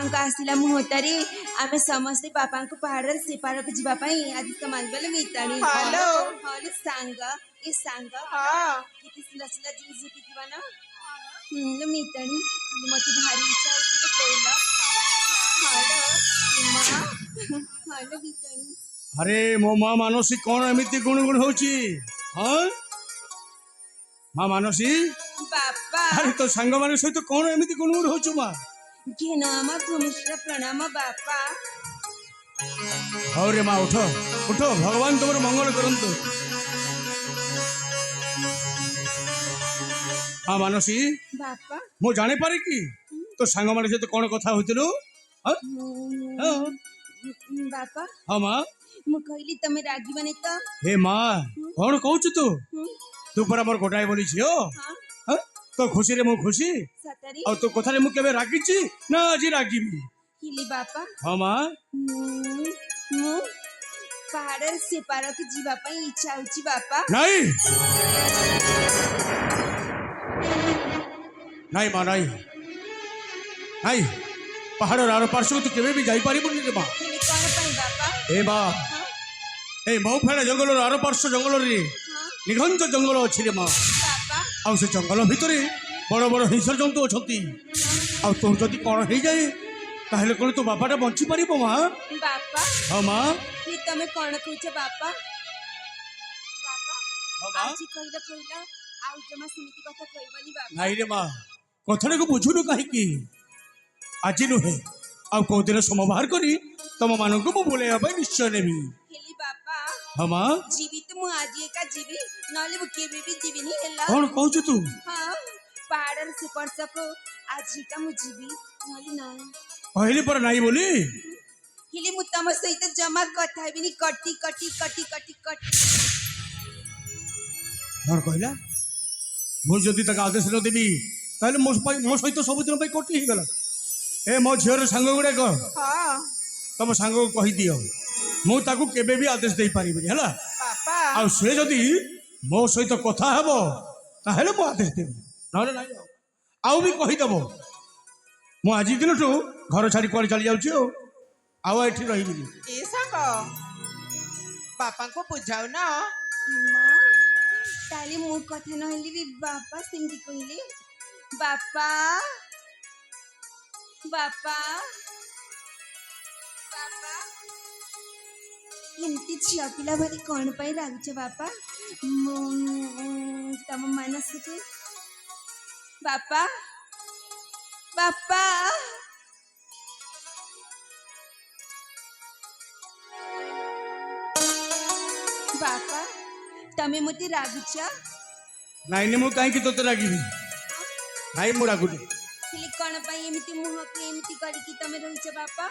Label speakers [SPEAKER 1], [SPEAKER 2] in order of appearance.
[SPEAKER 1] बापांक आसिला मुहूर्त्तारे आमे समस्ते बापांक पहाड़ से पारक जीवा पाई आदि समाज वाले मितानी
[SPEAKER 2] हेलो
[SPEAKER 1] हले सांग ए सांग
[SPEAKER 2] हाँ
[SPEAKER 1] किती सुला सुला जीन्स होती किंवा ना मितानी मते भारी इच्छा होती कोइला हलो हलो मितानी
[SPEAKER 3] अरे मो माँ मानसी कौन एमती गुण गुण होची हाँ माँ मानसी
[SPEAKER 1] बापा
[SPEAKER 3] अरे तो सांग मान सहित कौन एमती गुण गुण होचु माँ
[SPEAKER 1] घेनाम भूमिश्र प्रणाम बापा
[SPEAKER 3] हौ रे माँ उठो उठो भगवान तुम मंगल करंतु हाँ मानसी
[SPEAKER 1] बापा
[SPEAKER 3] मु जाने पारे कि तो सांग मान सहित कौन कथा होतिलु हाँ
[SPEAKER 1] बापा
[SPEAKER 3] हाँ माँ
[SPEAKER 1] मु कहली तमे रागी बने तो
[SPEAKER 3] हे माँ कौन कहू तू तू पर मोर गोटाए बोली झियो
[SPEAKER 1] हाँ
[SPEAKER 3] तो खुशी रे मु खुशी
[SPEAKER 1] सतरी
[SPEAKER 3] और तो कथा रे मु केबे रागिची ना आज रागिबी
[SPEAKER 1] हिली बापा
[SPEAKER 3] हाँ माँ
[SPEAKER 1] मु पहाड़ से पारक जीवा पाई इच्छा होची बापा
[SPEAKER 3] नहीं नहीं माँ नहीं नहीं पहाड़ आर पार्श्व तू केबे भी जाई पारिबुनी रे माँ
[SPEAKER 1] हिली कौन पाई बापा
[SPEAKER 3] ए माँ ए मौफेड़ा जंगल आर पार्श्व जंगल रे निघंत जंगल अच्छी रे माँ
[SPEAKER 1] बापा
[SPEAKER 3] आ से जंगल भितर बड़ बड़ हिंसर जंतु अच्छा आ तोर जदि कौन हो जाए ताहले कौन तो बापाटा बंची पार माँ
[SPEAKER 1] बापा
[SPEAKER 3] हाँ माँ
[SPEAKER 1] ये तमे कौन कहूछ बापा बापा
[SPEAKER 3] हाँ माँ
[SPEAKER 1] आज कहला कहला आउ जमा समिति कथा कहबनी बापा
[SPEAKER 3] नहीं रे माँ कथा को बुझुनु कहीं आज नुहे आ कौ दिन समय बाहर करी तुम मान को बुलाइबा निश्चय नेबी
[SPEAKER 1] हिली बापा
[SPEAKER 3] हाँ माँ
[SPEAKER 1] जीवित मु आज एका जीवी नले मु केबे भी जीविनी हेला
[SPEAKER 3] कौन कहू तू
[SPEAKER 1] हाँ पहाड़ से परसको आज का मु जीवी नले ना
[SPEAKER 3] कहली पर नहीं बोली
[SPEAKER 1] हिली मु तम सहित जमा कथा हेबिनी कटी कटी कटी कटी कटी
[SPEAKER 3] कौन कहला मुझे जदि तक आदेश न देवी ताहले मो सहित सबुदिन कटी गला ए मो झीर सांग गुड़ाक
[SPEAKER 2] हाँ
[SPEAKER 3] तुम सांग को कही दियो मु ताकू केबे भी आदेश दे पारिबिनी हला
[SPEAKER 2] बापा
[SPEAKER 3] आ से जदि मो सहित कथा हेबो ताहले मु आदेश देबी नले नाही आउ भी कही देबो मु आज दिन घर छाड़ी कुआड़े चली जाउची आउ एठी रहिबिनी
[SPEAKER 2] ए सांग बापा को बुझाऊ ना
[SPEAKER 1] माँ ताली मु कथा नहली भी बापा सिंधी कहले बापा बापा बापा एमती झिया पिला भरी कौन पाई लागुछ बापा तम मानस के बापा बापा बापा तमे मते रागुछ
[SPEAKER 3] नहीं मु कहीं तोते रागिबी नहीं मु रागुनी
[SPEAKER 1] हेले कौन पाई एमती मुह के एमती करी कि तमे रहिछ बापा